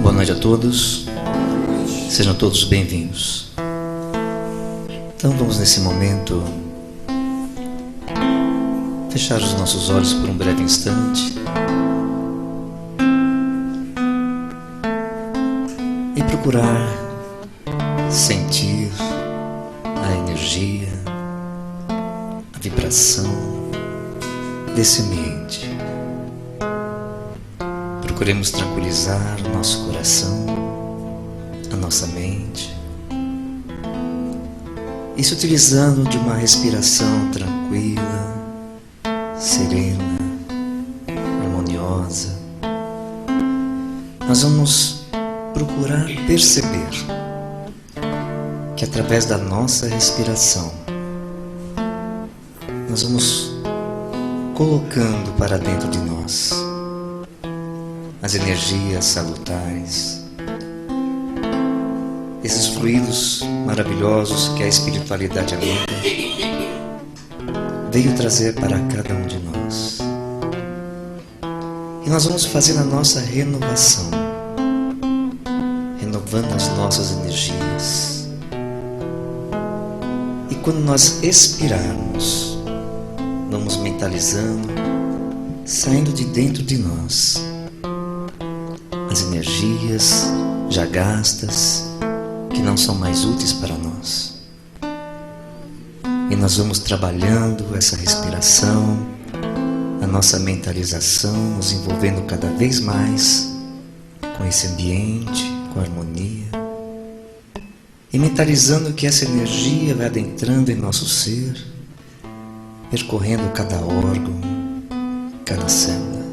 Boa noite a todos, sejam todos bem-vindos. Então vamos nesse momento fechar os nossos olhos por um breve instante e procurar sentir a energia, a vibração desse ambiente. Procuremos tranquilizar o nosso coração, a nossa mente, isso utilizando de uma respiração tranquila, serena, harmoniosa. Nós vamos procurar perceber que através da nossa respiração nós vamos colocando para dentro de nós as energias salutares, esses fluidos maravilhosos que a espiritualidade amiga veio trazer para cada um de nós. E nós vamos fazer a nossa renovação, renovando as nossas energias. E quando nós expirarmos, vamos mentalizando, saindo de dentro de nós as energias já gastas, que não são mais úteis para nós. E nós vamos trabalhando essa respiração, a nossa mentalização, nos envolvendo cada vez mais com esse ambiente, com a harmonia, e mentalizando que essa energia vai adentrando em nosso ser, percorrendo cada órgão, cada célula,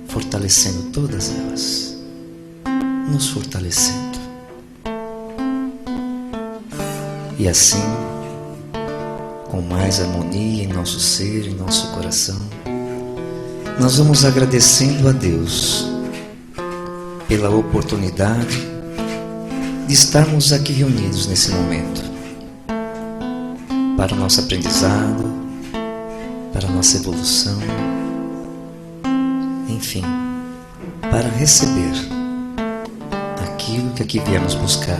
fortalecendo todas elas, nos fortalecendo. E assim, com mais harmonia em nosso ser, em nosso coração, nós vamos agradecendo a Deus pela oportunidade de estarmos aqui reunidos nesse momento, para o nosso aprendizado, para a nossa evolução, enfim, para receber aquilo que aqui viemos buscar,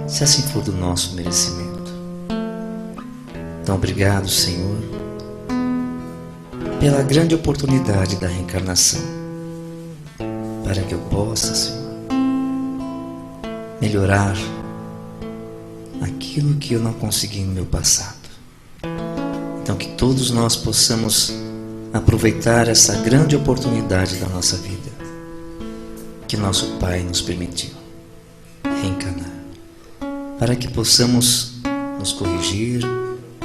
se assim for do nosso merecimento. Então, obrigado, Senhor, pela grande oportunidade da reencarnação, para que eu possa, Senhor, melhorar aquilo que eu não consegui no meu passado. Então, que todos nós possamos aproveitar essa grande oportunidade da nossa vida, que nosso Pai nos permitiu reencarnar, para que possamos nos corrigir,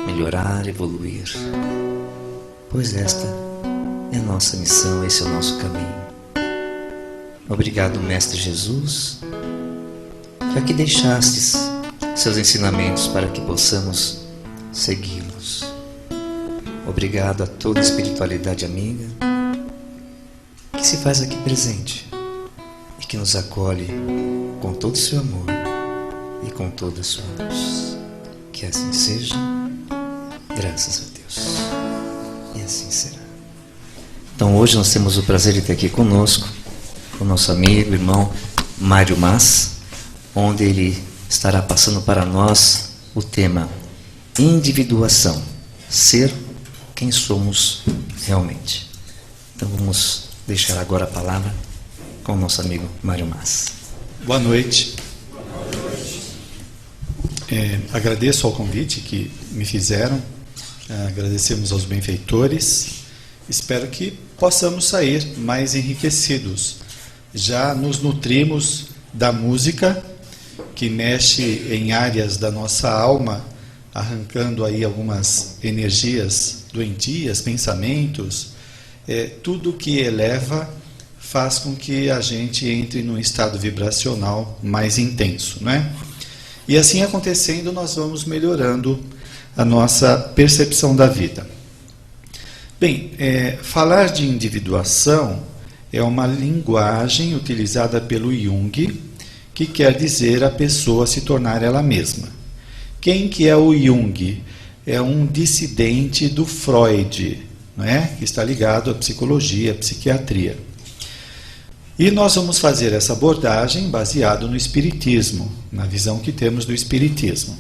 melhorar, evoluir, pois esta é a nossa missão, esse é o nosso caminho. Obrigado, Mestre Jesus, já que deixastes seus ensinamentos para que possamos segui-los. Obrigado a toda a espiritualidade amiga que se faz aqui presente e que nos acolhe com todo o seu amor e com toda a sua luz. Que assim seja, graças a Deus. E assim será. Então hoje nós temos o prazer de ter aqui conosco o nosso amigo, irmão Mário Mas, onde ele estará passando para nós o tema individuação, ser quem somos realmente. Então vamos deixar agora a palavra com o nosso amigo Mário Mas. Boa noite. Agradeço ao convite que me fizeram, agradecemos aos benfeitores. Espero que possamos sair mais enriquecidos. Já nos nutrimos da música, que mexe em áreas da nossa alma, arrancando aí algumas energias doentias, pensamentos, tudo que eleva faz com que a gente entre num estado vibracional mais intenso, não é? E assim acontecendo, nós vamos melhorando a nossa percepção da vida. Bem, falar de individuação é uma linguagem utilizada pelo Jung, que quer dizer a pessoa se tornar ela mesma. Quem que é o Jung? É um dissidente do Freud, não é? Que está ligado à psicologia, à psiquiatria. E nós vamos fazer essa abordagem baseado no Espiritismo, na visão que temos do Espiritismo.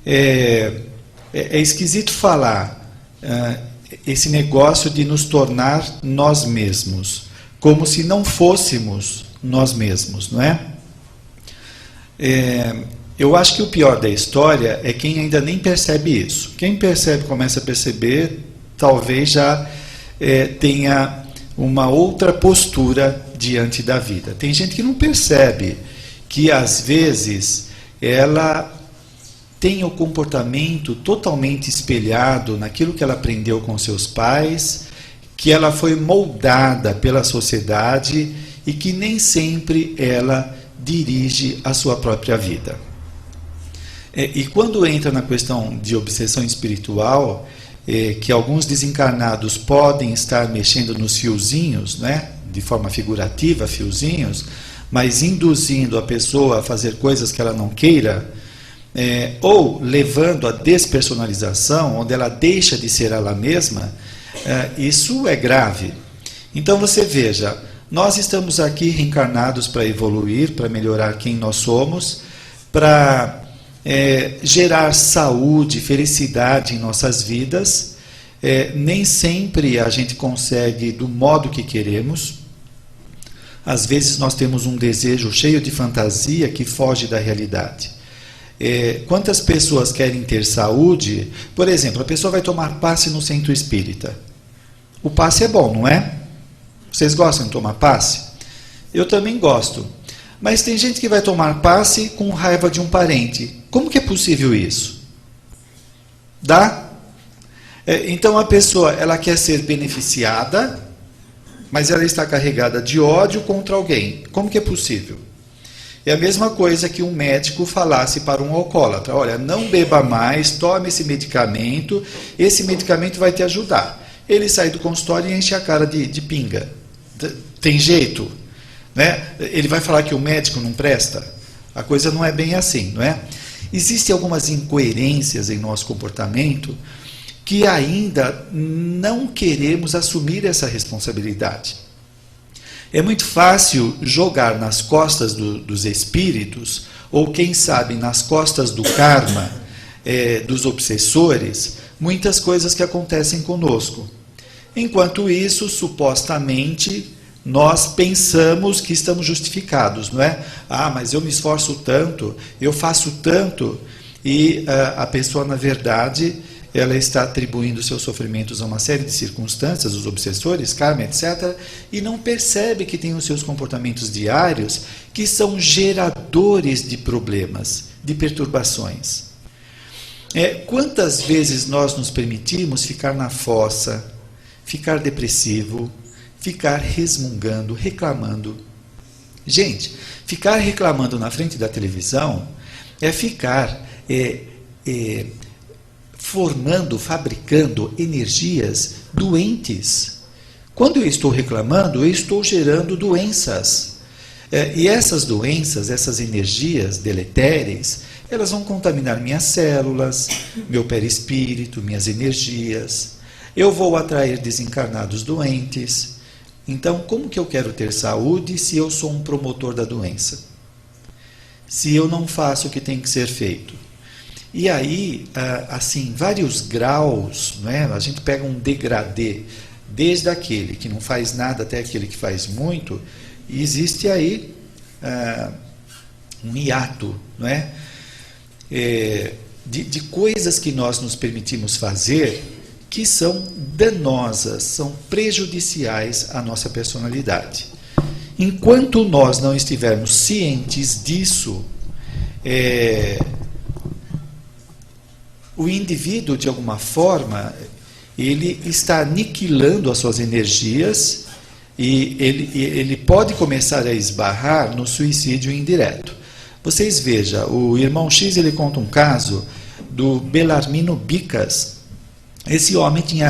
É esquisito falar esse negócio de nos tornar nós mesmos, como se não fôssemos nós mesmos, não é? Eu acho que o pior da história é quem ainda nem percebe isso. Quem percebe, começa a perceber, talvez já tenha uma outra postura diante da vida. Tem gente que não percebe que, às vezes, ela tem o comportamento totalmente espelhado naquilo que ela aprendeu com seus pais, que ela foi moldada pela sociedade e que nem sempre ela dirige a sua própria vida. E quando entra na questão de obsessão espiritual, que alguns desencarnados podem estar mexendo nos fiozinhos, né, de forma figurativa, fiozinhos, mas induzindo a pessoa a fazer coisas que ela não queira, ou levando à despersonalização, onde ela deixa de ser ela mesma, isso é grave. Então você veja, nós estamos aqui reencarnados para evoluir, para melhorar quem nós somos, para gerar saúde, felicidade em nossas vidas. Nem sempre a gente consegue do modo que queremos. Às vezes nós temos um desejo cheio de fantasia que foge da realidade. Quantas pessoas querem ter saúde? Por exemplo, a pessoa vai tomar passe no centro espírita. O passe é bom, não é? Vocês gostam de tomar passe? Eu também gosto. Mas tem gente que vai tomar passe com raiva de um parente. Como que é possível isso? Dá? Então a pessoa, ela quer ser beneficiada, mas ela está carregada de ódio contra alguém. Como que é possível? É a mesma coisa que um médico falasse para um alcoólatra: olha, não beba mais, tome esse medicamento vai te ajudar. Ele sai do consultório e enche a cara de pinga. Tem jeito? Né? Ele vai falar que o médico não presta? A coisa não é bem assim, não é? Existem algumas incoerências em nosso comportamento que ainda não queremos assumir essa responsabilidade. É muito fácil jogar nas costas dos espíritos, ou quem sabe nas costas do karma, dos obsessores, muitas coisas que acontecem conosco. Enquanto isso, supostamente, nós pensamos que estamos justificados, não é? Mas eu me esforço tanto, eu faço tanto, e a pessoa, na verdade, ela está atribuindo seus sofrimentos a uma série de circunstâncias, os obsessores, karma, etc., e não percebe que tem os seus comportamentos diários que são geradores de problemas, de perturbações. Quantas vezes nós nos permitimos ficar na fossa, ficar depressivo, ficar resmungando, reclamando? Gente, ficar reclamando na frente da televisão é ficar formando, fabricando energias doentes. Quando eu estou reclamando, eu estou gerando doenças. E essas doenças, essas energias deletérias, elas vão contaminar minhas células, meu perispírito, minhas energias. Eu vou atrair desencarnados doentes. Então, como que eu quero ter saúde se eu sou um promotor da doença? Se eu não faço o que tem que ser feito? E aí, assim, vários graus, não é? A gente pega um degradê, desde aquele que não faz nada até aquele que faz muito, e existe aí um hiato, não é? De coisas que nós nos permitimos fazer que são danosas, são prejudiciais à nossa personalidade. Enquanto nós não estivermos cientes disso, o indivíduo, de alguma forma, ele está aniquilando as suas energias e ele pode começar a esbarrar no suicídio indireto. Vocês vejam, o irmão X, ele conta um caso do Belarmino Bicas. Esse homem tinha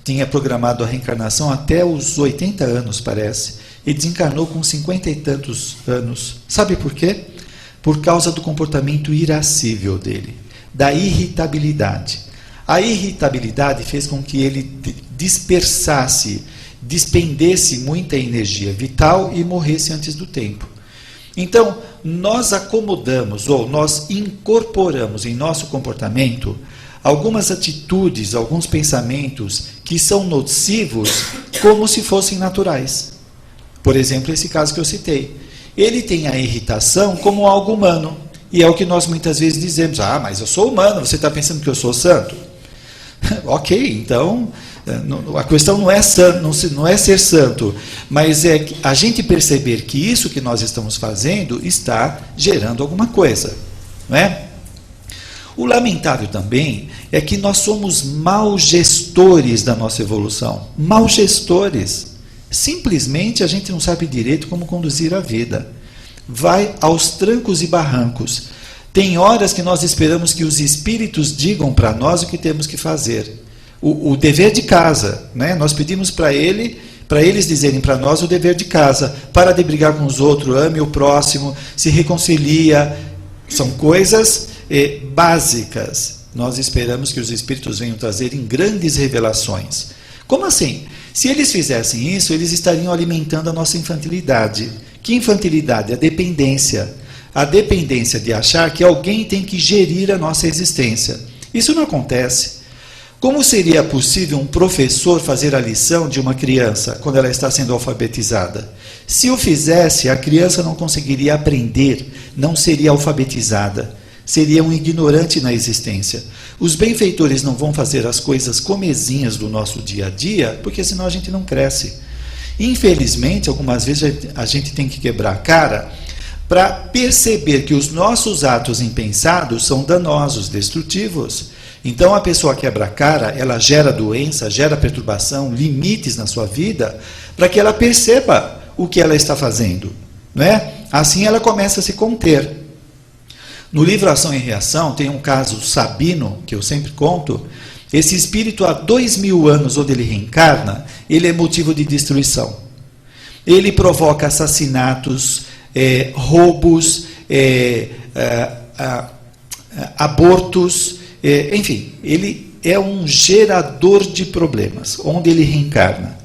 tinha programado a reencarnação até os 80 anos, parece, e desencarnou com 50 e tantos anos. Sabe por quê? Por causa do comportamento irascível dele, da irritabilidade. A irritabilidade fez com que ele dispersasse despendesse muita energia vital e morresse antes do tempo. Então, nós acomodamos ou nós incorporamos em nosso comportamento algumas atitudes, alguns pensamentos que são nocivos como se fossem naturais. Por exemplo, esse caso que eu citei. Ele tem a irritação como algo humano. E é o que nós muitas vezes dizemos: ah, mas eu sou humano, você está pensando que eu sou santo? Ok, então a questão não é ser santo, mas é a gente perceber que isso que nós estamos fazendo está gerando alguma coisa, não é? O lamentável também é que nós somos maus gestores da nossa evolução, maus gestores. Simplesmente a gente não sabe direito como conduzir a vida. Vai aos trancos e barrancos. Tem horas que nós esperamos que os espíritos digam para nós o que temos que fazer. O dever de casa, né? Nós pedimos para eles dizerem para nós o dever de casa. Para de brigar com os outros, ame o próximo, se reconcilia. São coisas básicas. Nós esperamos que os espíritos venham trazer em grandes revelações. Como assim? Se eles fizessem isso, eles estariam alimentando a nossa infantilidade. Que infantilidade? A dependência. A dependência de achar que alguém tem que gerir a nossa existência. Isso não acontece. Como seria possível um professor fazer a lição de uma criança quando ela está sendo alfabetizada? Se o fizesse, a criança não conseguiria aprender, não seria alfabetizada, seria um ignorante na existência. Os benfeitores não vão fazer as coisas comezinhas do nosso dia a dia, porque senão a gente não cresce. Infelizmente, algumas vezes a gente tem que quebrar a cara para perceber que os nossos atos impensados são danosos, destrutivos. Então a pessoa quebra a cara, ela gera doença, gera perturbação, limites na sua vida, para que ela perceba o que ela está fazendo, não é? Assim ela começa a se conter. No livro Ação e Reação tem um caso Sabino, que eu sempre conto. Esse espírito, há 2000 anos, onde ele reencarna, ele é motivo de destruição. Ele provoca assassinatos, roubos, abortos, enfim, ele é um gerador de problemas, onde ele reencarna.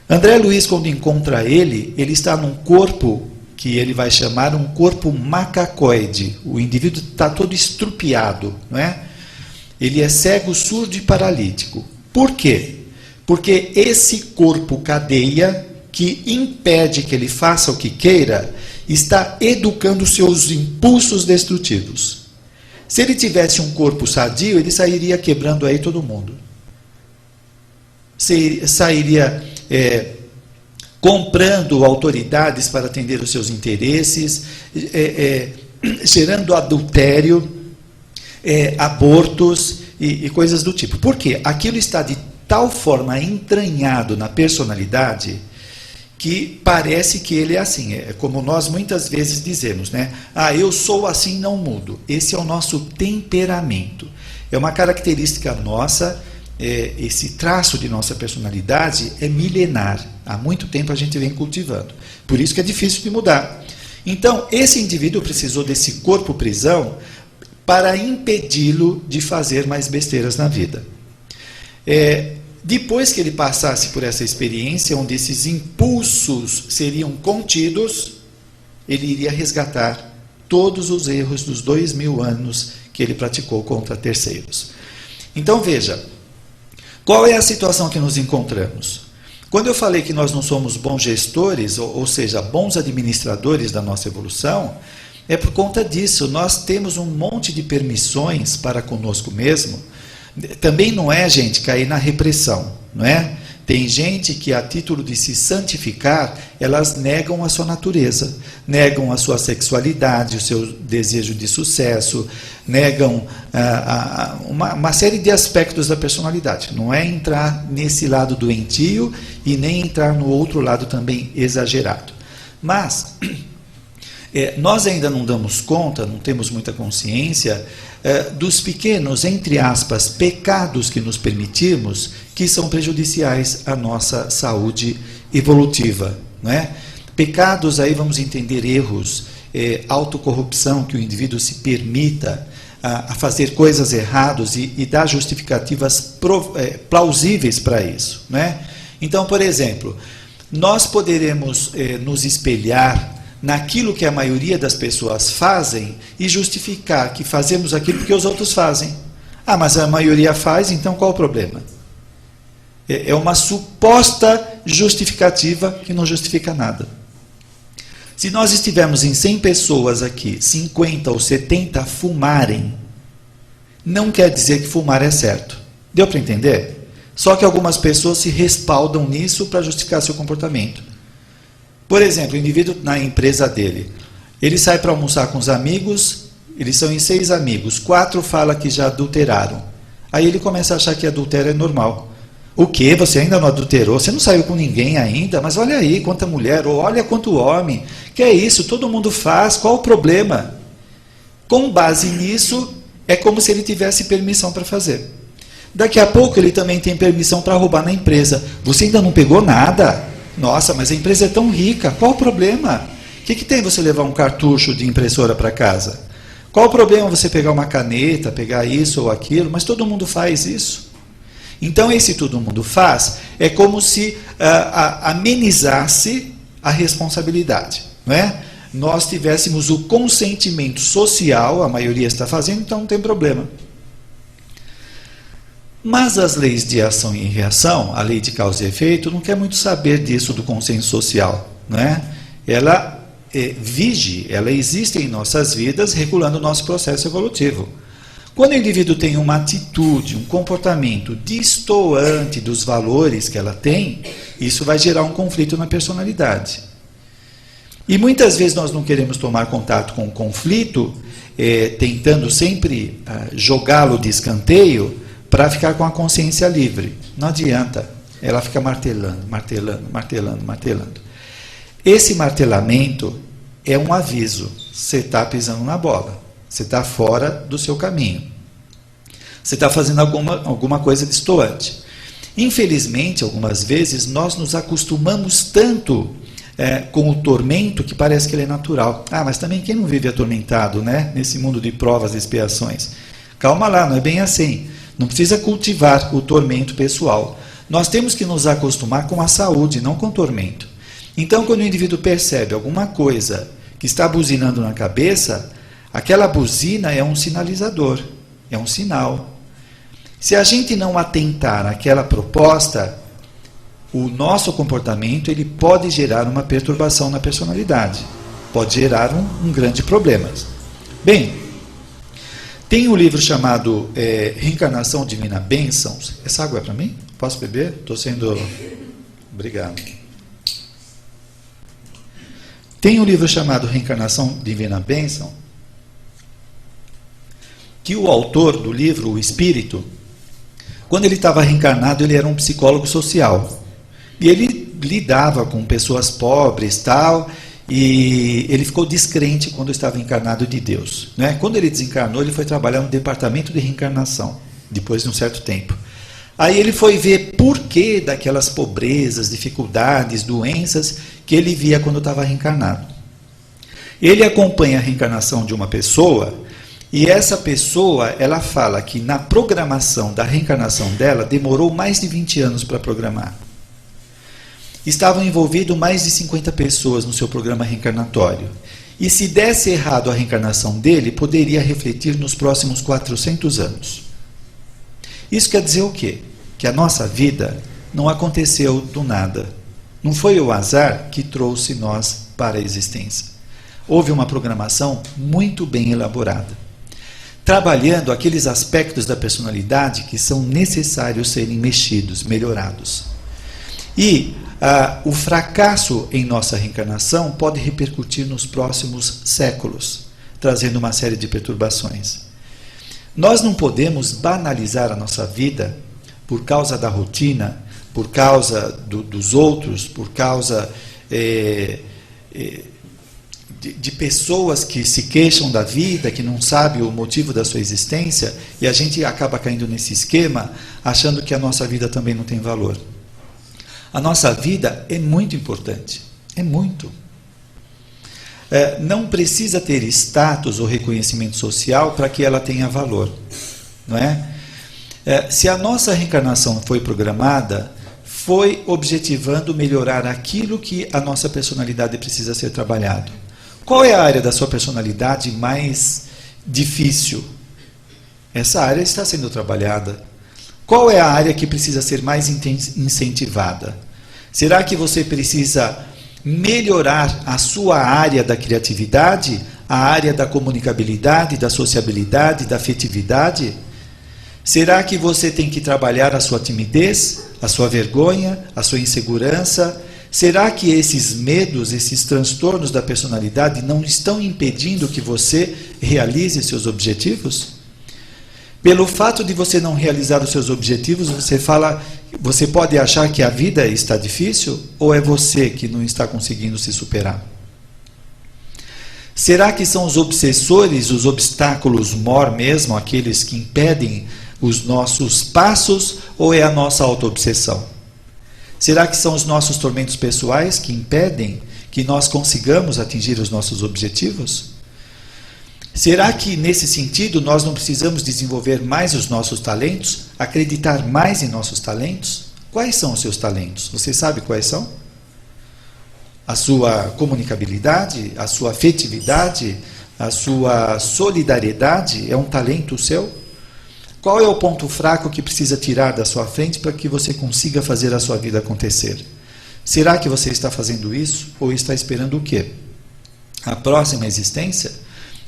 André Luiz, quando encontra ele está num corpo que ele vai chamar um corpo macacoide. O indivíduo está todo estrupiado, não é? Ele é cego, surdo e paralítico. Por quê? Porque esse corpo cadeia, que impede que ele faça o que queira, está educando seus impulsos destrutivos. Se ele tivesse um corpo sadio, ele sairia quebrando aí todo mundo. Sairia comprando autoridades para atender os seus interesses, gerando adultério, abortos e coisas do tipo. Por quê? Aquilo está de tal forma entranhado na personalidade que parece que ele é assim. É como nós muitas vezes dizemos, né? Ah, eu sou assim, não mudo. Esse é o nosso temperamento. É uma característica nossa. Esse traço de nossa personalidade é milenar. Há muito tempo a gente vem cultivando. Por isso que é difícil de mudar. Então, esse indivíduo precisou desse corpo prisão para impedi-lo de fazer mais besteiras na vida. Depois que ele passasse por essa experiência, onde esses impulsos seriam contidos, ele iria resgatar todos os erros dos 2000 anos que ele praticou contra terceiros. Então, veja, qual é a situação que nos encontramos? Quando eu falei que nós não somos bons gestores, ou seja, bons administradores da nossa evolução, é por conta disso. Nós temos um monte de permissões para conosco mesmo. Também não é, gente, cair na repressão, não é? Tem gente que, a título de se santificar, elas negam a sua natureza, negam a sua sexualidade, o seu desejo de sucesso, negam uma série de aspectos da personalidade. Não é entrar nesse lado doentio e nem entrar no outro lado também exagerado. Mas nós ainda não damos conta, não temos muita consciência dos pequenos, entre aspas, pecados que nos permitimos, que são prejudiciais à nossa saúde evolutiva, não é? Pecados, aí vamos entender erros, autocorrupção, que o indivíduo se permita a fazer coisas erradas e dar justificativas plausíveis para isso, não é? Então, por exemplo, nós poderemos nos espelhar naquilo que a maioria das pessoas fazem e justificar que fazemos aquilo porque os outros fazem. Ah, mas a maioria faz, então qual o problema? É uma suposta justificativa que não justifica nada. Se nós estivermos em 100 pessoas aqui, 50 ou 70 fumarem, não quer dizer que fumar é certo. Deu para entender? Só que algumas pessoas se respaldam nisso para justificar seu comportamento. Por exemplo, o indivíduo na empresa dele, ele sai para almoçar com os amigos, eles são em 6 amigos, 4 falam que já adulteraram. Aí ele começa a achar que adultério é normal. O quê? Você ainda não adulterou? Você não saiu com ninguém ainda? Mas olha aí, quanta mulher, ou olha quanto homem. Que é isso? Todo mundo faz, qual o problema? Com base nisso, é como se ele tivesse permissão para fazer. Daqui a pouco ele também tem permissão para roubar na empresa. Você ainda não pegou nada? Nossa, mas a empresa é tão rica, qual o problema? O que tem você levar um cartucho de impressora para casa? Qual o problema você pegar uma caneta, pegar isso ou aquilo? Mas todo mundo faz isso. Então, esse todo mundo faz é como se amenizasse a responsabilidade, não é? Nós tivéssemos o consentimento social, a maioria está fazendo, então não tem problema. Mas as leis de ação e reação, a lei de causa e efeito, não quer muito saber disso do consenso social, não é? Ela vige, ela existe em nossas vidas, regulando o nosso processo evolutivo. Quando o indivíduo tem uma atitude, um comportamento destoante dos valores que ela tem, isso vai gerar um conflito na personalidade. E muitas vezes nós não queremos tomar contato com o conflito, tentando sempre jogá-lo de escanteio para ficar com a consciência livre. Não adianta, ela fica martelando, martelando, martelando, martelando. Esse martelamento é um aviso, você está pisando na bola. Você está fora do seu caminho. Você está fazendo alguma coisa destoante. Infelizmente, algumas vezes, nós nos acostumamos tanto com o tormento que parece que ele é natural. Ah, mas também quem não vive atormentado, né? Nesse mundo de provas e expiações? Calma lá, não é bem assim. Não precisa cultivar o tormento pessoal. Nós temos que nos acostumar com a saúde, não com o tormento. Então, quando o indivíduo percebe alguma coisa que está buzinando na cabeça, aquela buzina é um sinalizador, é um sinal. Se a gente não atentar àquela proposta, o nosso comportamento ele pode gerar uma perturbação na personalidade, pode gerar um grande problema. Bem, tem um livro chamado Reencarnação Divina Bênçãos. Essa água é para mim? Posso beber? Estou sendo... Obrigado. Tem um livro chamado Reencarnação Divina Bênção, que o autor do livro, o Espírito, quando ele estava reencarnado, ele era um psicólogo social. E ele lidava com pessoas pobres e tal, e ele ficou descrente quando estava encarnado de Deus, né? Quando ele desencarnou, ele foi trabalhar no departamento de reencarnação, depois de um certo tempo. Aí ele foi ver por que daquelas pobrezas, dificuldades, doenças que ele via quando estava reencarnado. Ele acompanha a reencarnação de uma pessoa, e essa pessoa, ela fala que na programação da reencarnação dela, demorou mais de 20 anos para programar. Estavam envolvidos mais de 50 pessoas no seu programa reencarnatório. E se desse errado a reencarnação dele, poderia refletir nos próximos 400 anos. Isso quer dizer o quê? Que a nossa vida não aconteceu do nada. Não foi o azar que trouxe nós para a existência. Houve uma programação muito bem elaborada, trabalhando aqueles aspectos da personalidade que são necessários serem mexidos, melhorados. E o fracasso em nossa reencarnação pode repercutir nos próximos séculos, trazendo uma série de perturbações. Nós não podemos banalizar a nossa vida por causa da rotina, por causa dos outros, por causa de pessoas que se queixam da vida, que não sabem o motivo da sua existência, e a gente acaba caindo nesse esquema, achando que a nossa vida também não tem valor. A nossa vida é muito importante, é muito. Não precisa ter status ou reconhecimento social para que ela tenha valor, não é? Se a nossa reencarnação foi programada, foi objetivando melhorar aquilo que a nossa personalidade precisa ser trabalhado. Qual é a área da sua personalidade mais difícil? Essa área está sendo trabalhada. Qual é a área que precisa ser mais incentivada? Será que você precisa melhorar a sua área da criatividade, a área da comunicabilidade, da sociabilidade, da afetividade? Será que você tem que trabalhar a sua timidez, a sua vergonha, a sua insegurança? Será que esses medos, esses transtornos da personalidade não estão impedindo que você realize seus objetivos? Pelo fato de você não realizar os seus objetivos, você pode achar que a vida está difícil, ou é você que não está conseguindo se superar? Será que são os obsessores, os obstáculos mor mesmo, aqueles que impedem os nossos passos, ou é a nossa auto-obsessão? Será que são os nossos tormentos pessoais que impedem que nós consigamos atingir os nossos objetivos? Será que, nesse sentido, nós não precisamos desenvolver mais os nossos talentos, acreditar mais em nossos talentos? Quais são os seus talentos? Você sabe quais são? A sua comunicabilidade, a sua afetividade, a sua solidariedade é um talento seu? Qual é o ponto fraco que precisa tirar da sua frente para que você consiga fazer a sua vida acontecer? Será que você está fazendo isso ou está esperando o quê? A próxima existência?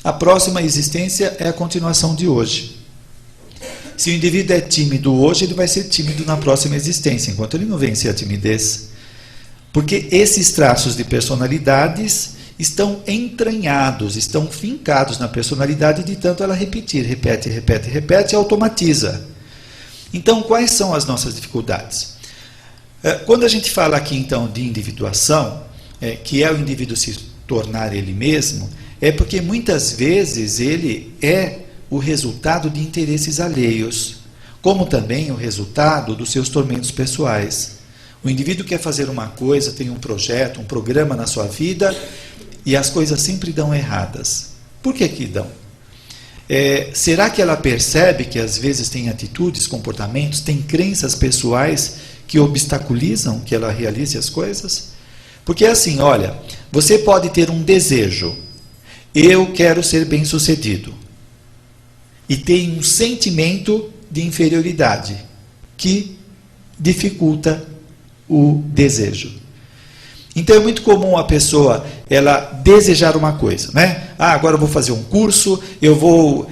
A próxima existência é a continuação de hoje. Se o indivíduo é tímido hoje, ele vai ser tímido na próxima existência, enquanto ele não vencer a timidez. Porque esses traços de personalidades estão entranhados, estão fincados na personalidade, de tanto ela repetir, repete e automatiza. Então, quais são as nossas dificuldades? Quando a gente fala aqui, então, de individuação, que é o indivíduo se tornar ele mesmo, é porque muitas vezes ele é o resultado de interesses alheios, como também o resultado dos seus tormentos pessoais. O indivíduo quer fazer uma coisa, tem um projeto, um programa na sua vida, e as coisas sempre dão erradas. Por que que dão? Será que ela percebe que às vezes tem atitudes, comportamentos, tem crenças pessoais que obstaculizam que ela realize as coisas? Porque é assim, olha, você pode ter um desejo, eu quero ser bem-sucedido, e tem um sentimento de inferioridade que dificulta o desejo. Então é muito comum a pessoa ela desejar uma coisa, né? Agora eu vou fazer um curso, eu vou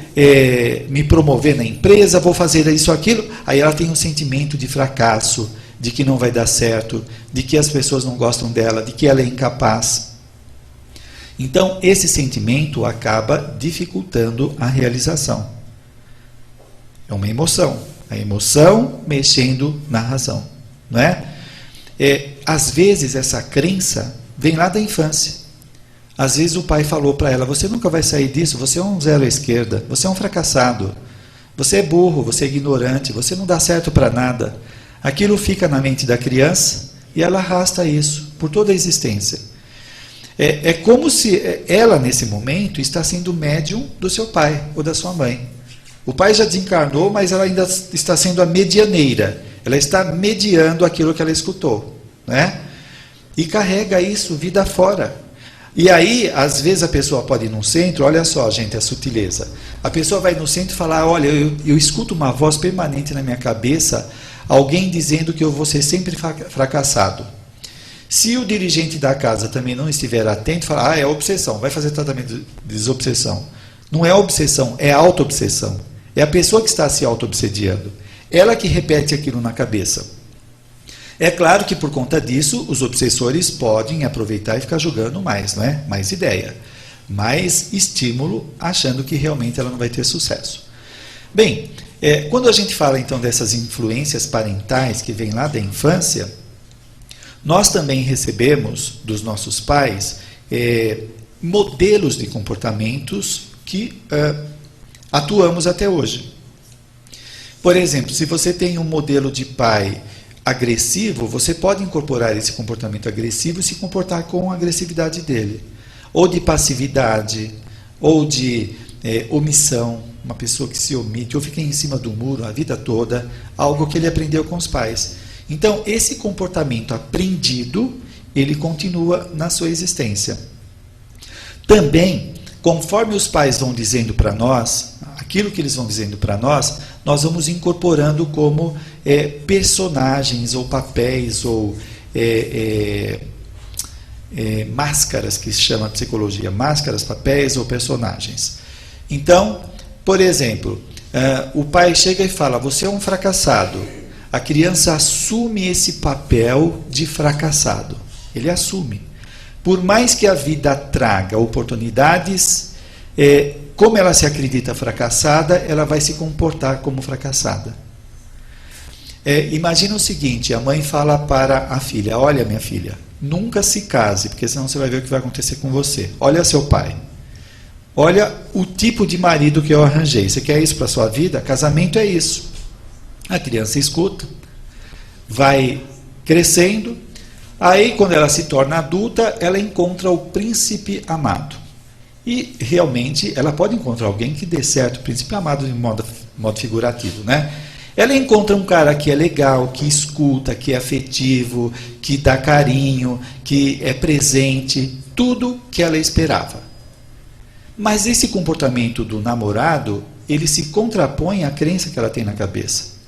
me promover na empresa, vou fazer isso, aquilo. Aí ela tem um sentimento de fracasso, de que não vai dar certo, de que as pessoas não gostam dela, de que ela é incapaz. Então esse sentimento acaba dificultando a realização. É uma emoção, a emoção mexendo na razão, não é? Às vezes essa crença vem lá da infância. Às vezes o pai falou para ela, você nunca vai sair disso, você é um zero à esquerda, você é um fracassado, você é burro, você é ignorante, você não dá certo para nada. Aquilo fica na mente da criança e ela arrasta isso por toda a existência. É como se ela, nesse momento, está sendo médium do seu pai ou da sua mãe. O pai já desencarnou, mas ela ainda está sendo a medianeira. Ela está mediando aquilo que ela escutou, né? E carrega isso vida fora. E aí, às vezes a pessoa pode ir num centro, olha só, gente, a sutileza. A pessoa vai no centro e fala, olha, eu escuto uma voz permanente na minha cabeça, alguém dizendo que eu vou ser sempre fracassado. Se o dirigente da casa também não estiver atento, fala, é obsessão, vai fazer tratamento de desobsessão. Não é obsessão, é auto-obsessão. É a pessoa que está se auto-obsediando. Ela que repete aquilo na cabeça. É claro que por conta disso, os obsessores podem aproveitar e ficar jogando mais, não é? Mais ideia, mais estímulo, achando que realmente ela não vai ter sucesso. Bem, quando a gente fala então dessas influências parentais que vêm lá da infância, nós também recebemos dos nossos pais modelos de comportamentos que atuamos até hoje. Por exemplo, se você tem um modelo de pai agressivo, você pode incorporar esse comportamento agressivo e se comportar com a agressividade dele. Ou de passividade, ou de omissão, uma pessoa que se omite, ou fica em cima do muro a vida toda, algo que ele aprendeu com os pais. Então, esse comportamento aprendido, ele continua na sua existência. Também, conforme os pais vão dizendo para nós, aquilo que eles vão dizendo para nós vamos incorporando como personagens ou papéis ou máscaras, que se chama a psicologia, máscaras, papéis ou personagens. Então, por exemplo, o pai chega e fala, você é um fracassado. A criança assume esse papel de fracassado. Ele assume. Por mais que a vida traga oportunidades, como ela se acredita fracassada, ela vai se comportar como fracassada. Imagina o seguinte, a mãe fala para a filha, olha minha filha, nunca se case, porque senão você vai ver o que vai acontecer com você. Olha seu pai. Olha o tipo de marido que eu arranjei. Você quer isso para a sua vida? Casamento é isso. A criança escuta, vai crescendo, aí quando ela se torna adulta, ela encontra o príncipe amado. E realmente ela pode encontrar alguém que dê certo, o príncipe amado de modo figurativo, né? Ela encontra um cara que é legal, que escuta, que é afetivo, que dá carinho, que é presente, tudo que ela esperava. Mas esse comportamento do namorado, ele se contrapõe à crença que ela tem na cabeça.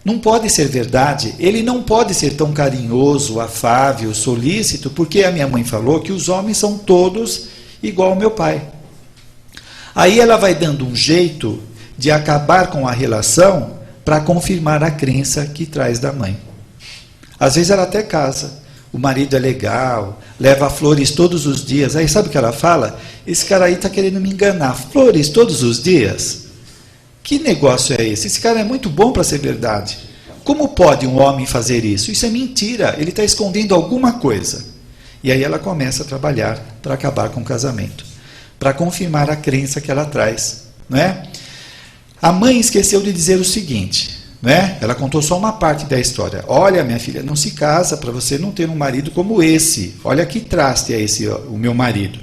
Não pode ser verdade, ele não pode ser tão carinhoso, afável, solícito, porque a minha mãe falou que os homens são todos igual ao meu pai. Aí ela vai dando um jeito de acabar com a relação para confirmar a crença que traz da mãe. Às vezes ela até casa, o marido é legal, leva flores todos os dias, aí sabe o que ela fala? Esse cara aí está querendo me enganar, flores todos os dias? Que negócio é esse? Esse cara é muito bom para ser verdade. Como pode um homem fazer isso? Isso é mentira, ele está escondendo alguma coisa. E aí ela começa a trabalhar para acabar com o casamento, para confirmar a crença que ela traz, não é? A mãe esqueceu de dizer o seguinte, não é? Ela contou só uma parte da história. Olha, minha filha, não se casa para você não ter um marido como esse. Olha que traste é esse, o meu marido.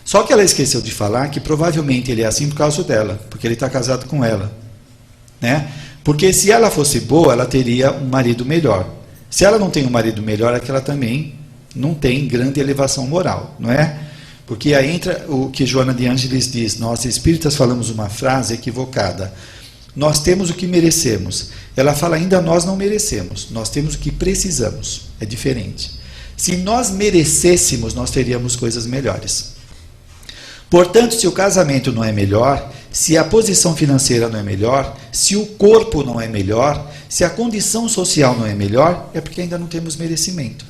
Só que ela esqueceu de falar que provavelmente ele é assim por causa dela, porque ele está casado com ela, né? Porque se ela fosse boa, ela teria um marido melhor. Se ela não tem um marido melhor, é que ela também não tem grande elevação moral, não é? Porque aí entra o que Joana de Ângeles diz, nós espíritas falamos uma frase equivocada. Nós temos o que merecemos. Ela fala ainda nós não merecemos, nós temos o que precisamos. É diferente. Se nós merecêssemos, nós teríamos coisas melhores. Portanto, se o casamento não é melhor, se a posição financeira não é melhor, se o corpo não é melhor, se a condição social não é melhor, é porque ainda não temos merecimento.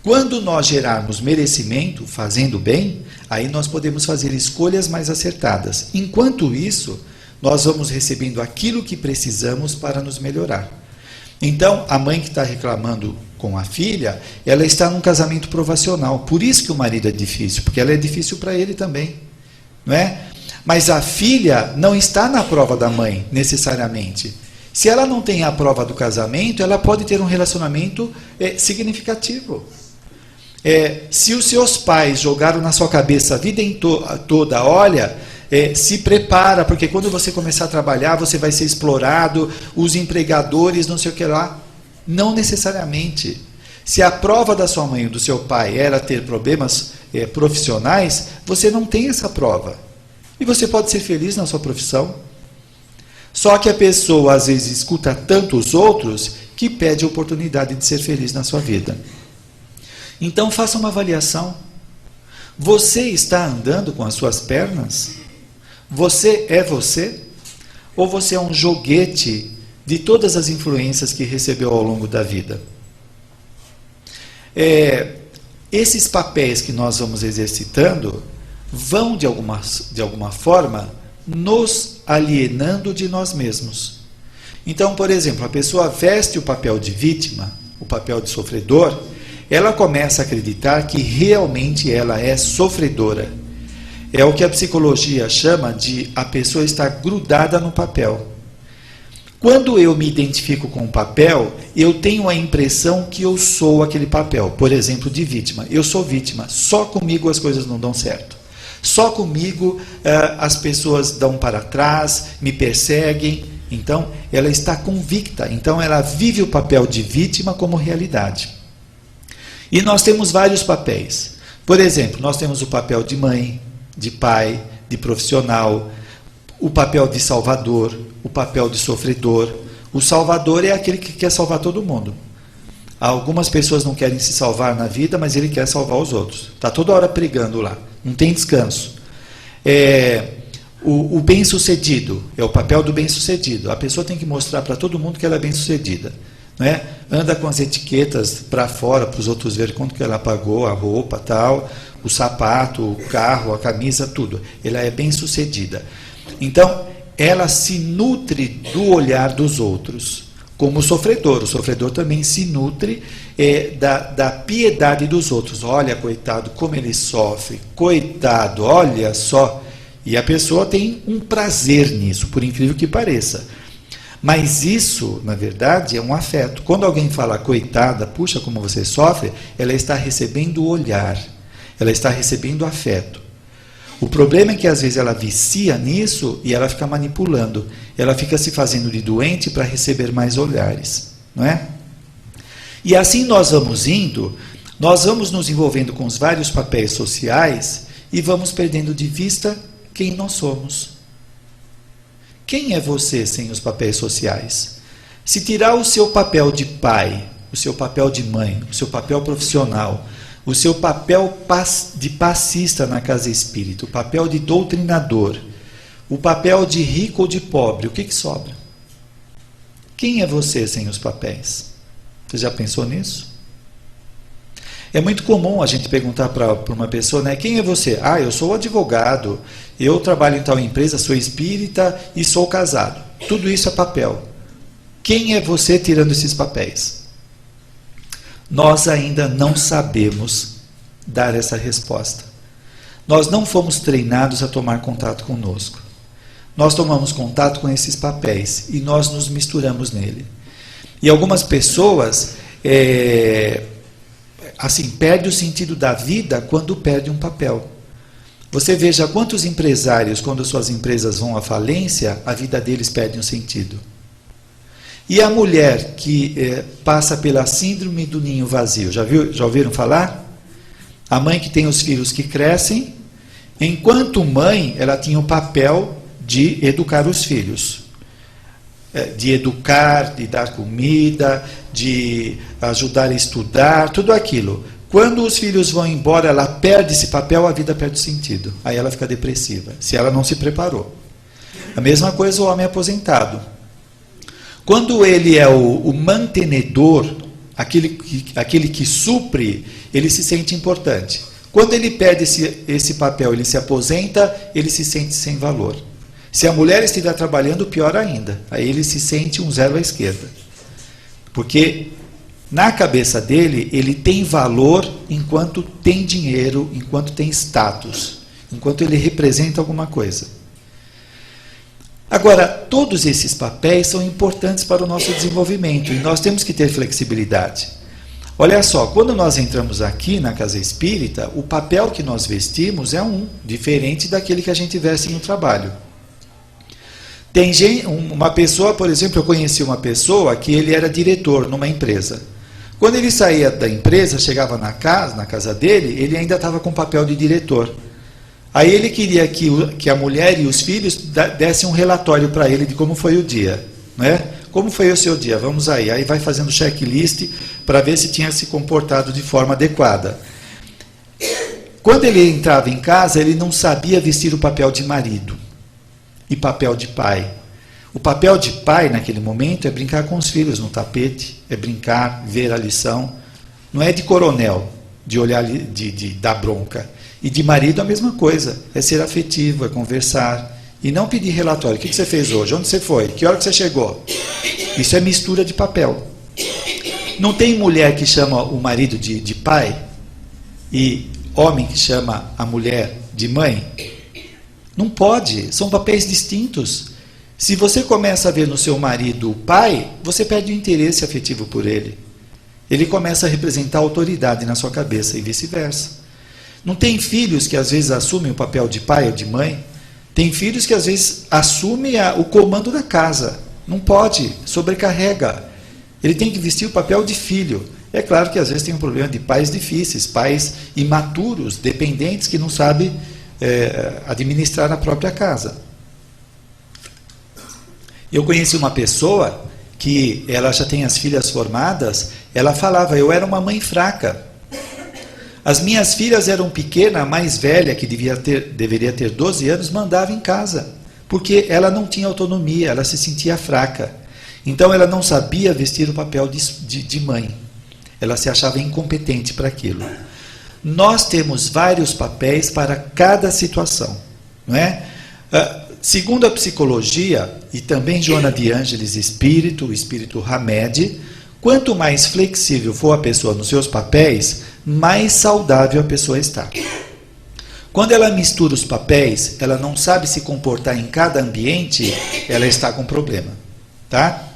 Quando nós gerarmos merecimento, fazendo bem, aí nós podemos fazer escolhas mais acertadas. Enquanto isso, nós vamos recebendo aquilo que precisamos para nos melhorar. Então, a mãe que está reclamando com a filha, ela está num casamento provacional. Por isso que o marido é difícil, porque ela é difícil para ele também, não é? Mas a filha não está na prova da mãe, necessariamente. Se ela não tem a prova do casamento, ela pode ter um relacionamento significativo. Se os seus pais jogaram na sua cabeça a vida toda, olha, se prepara, porque quando você começar a trabalhar, você vai ser explorado, os empregadores, não sei o que lá. Não necessariamente. Se a prova da sua mãe ou do seu pai era ter problemas profissionais, você não tem essa prova. E você pode ser feliz na sua profissão. Só que a pessoa, às vezes, escuta tanto os outros que pede a oportunidade de ser feliz na sua vida. Então, faça uma avaliação. Você está andando com as suas pernas? Você é você? Ou você é um joguete de todas as influências que recebeu ao longo da vida? Esses papéis que nós vamos exercitando vão, de alguma forma, nos alienando de nós mesmos. Então, por exemplo, a pessoa veste o papel de vítima, o papel de sofredor, ela começa a acreditar que realmente ela é sofredora. É o que a psicologia chama de a pessoa estar grudada no papel. Quando eu me identifico com o papel, eu tenho a impressão que eu sou aquele papel. Por exemplo, de vítima. Eu sou vítima. Só comigo as coisas não dão certo. Só comigo as pessoas dão para trás, me perseguem. Então, ela está convicta. Então, ela vive o papel de vítima como realidade. E nós temos vários papéis. Por exemplo, nós temos o papel de mãe, de pai, de profissional, o papel de salvador, o papel de sofredor. O salvador é aquele que quer salvar todo mundo. Algumas pessoas não querem se salvar na vida, mas ele quer salvar os outros. Está toda hora pregando lá, não tem descanso. O bem-sucedido, é o papel do bem-sucedido. A pessoa tem que mostrar para todo mundo que ela é bem-sucedida. Né? Anda com as etiquetas para fora, para os outros verem quanto que ela pagou, a roupa, tal, o sapato, o carro, a camisa, tudo. Ela é bem-sucedida. Então, ela se nutre do olhar dos outros. Como o sofredor também se nutre da piedade dos outros. Olha, coitado, como ele sofre, coitado, olha só. E a pessoa tem um prazer nisso, por incrível que pareça. Mas isso, na verdade, é um afeto. Quando alguém fala, coitada, puxa como você sofre, ela está recebendo o olhar, ela está recebendo afeto. O problema é que às vezes ela vicia nisso e ela fica manipulando. Ela fica se fazendo de doente para receber mais olhares. Não é? E assim nós vamos indo, nós vamos nos envolvendo com os vários papéis sociais e vamos perdendo de vista quem nós somos. Quem é você sem os papéis sociais? Se tirar o seu papel de pai, o seu papel de mãe, o seu papel profissional, o seu papel de passista na casa espírita, o papel de doutrinador, o papel de rico ou de pobre, o que sobra? Quem é você sem os papéis? Você já pensou nisso? É muito comum a gente perguntar para uma pessoa, né, quem é você? Ah, eu sou advogado, eu trabalho em tal empresa, sou espírita e sou casado. Tudo isso é papel. Quem é você tirando esses papéis? Nós ainda não sabemos dar essa resposta. Nós não fomos treinados a tomar contato conosco. Nós tomamos contato com esses papéis e nós nos misturamos nele. E algumas pessoas perdem o sentido da vida quando perdem um papel. Você veja quantos empresários, quando suas empresas vão à falência, a vida deles perde um sentido. E a mulher que passa pela síndrome do ninho vazio, já ouviram falar? A mãe que tem os filhos que crescem, enquanto mãe, ela tinha o papel de educar os filhos. De educar, de dar comida, de ajudar a estudar, tudo aquilo. Quando os filhos vão embora, ela perde esse papel, a vida perde sentido. Aí ela fica depressiva, se ela não se preparou. A mesma coisa o homem aposentado. Quando ele é o mantenedor, aquele que supre, ele se sente importante. Quando ele perde esse papel, ele se aposenta, ele se sente sem valor. Se a mulher estiver trabalhando, pior ainda. Aí ele se sente um zero à esquerda. Porque na cabeça dele, ele tem valor enquanto tem dinheiro, enquanto tem status, enquanto ele representa alguma coisa. Agora, todos esses papéis são importantes para o nosso desenvolvimento e nós temos que ter flexibilidade. Olha só, quando nós entramos aqui na casa espírita, o papel que nós vestimos é diferente daquele que a gente veste no trabalho. Tem uma pessoa, por exemplo, eu conheci uma pessoa que ele era diretor numa empresa. Quando ele saía da empresa, chegava na casa dele, ele ainda estava com o papel de diretor. Aí ele queria que a mulher e os filhos dessem um relatório para ele de como foi o dia. Né? Como foi o seu dia? Vamos aí. Aí vai fazendo checklist para ver se tinha se comportado de forma adequada. Quando ele entrava em casa, ele não sabia vestir o papel de marido e papel de pai. O papel de pai, naquele momento, é brincar com os filhos no tapete, é brincar, ver a lição. Não é de coronel, de olhar, de dar bronca. E de marido a mesma coisa, é ser afetivo, é conversar. E não pedir relatório. O que você fez hoje? Onde você foi? Que hora que você chegou? Isso é mistura de papel. Não tem mulher que chama o marido de pai e homem que chama a mulher de mãe? Não pode, são papéis distintos. Se você começa a ver no seu marido o pai, você perde o interesse afetivo por ele. Ele começa a representar autoridade na sua cabeça e vice-versa. Não tem filhos que às vezes assumem o papel de pai ou de mãe? Tem filhos que às vezes assumem o comando da casa. Não pode, sobrecarrega. Ele tem que vestir o papel de filho. É claro que às vezes tem um problema de pais difíceis, pais imaturos, dependentes, que não sabem administrar a própria casa. Eu conheci uma pessoa que ela já tem as filhas formadas, ela falava, eu era uma mãe fraca. As minhas filhas eram pequenas, a mais velha, que deveria ter 12 anos, mandava em casa, porque ela não tinha autonomia, ela se sentia fraca. Então ela não sabia vestir o papel de mãe. Ela se achava incompetente para aquilo. Nós temos vários papéis para cada situação, não é? Segundo a psicologia, e também Joana de Ângeles, o espírito Hamed, quanto mais flexível for a pessoa nos seus papéis, mais saudável a pessoa está. Quando ela mistura os papéis, ela não sabe se comportar em cada ambiente, ela está com problema. Tá?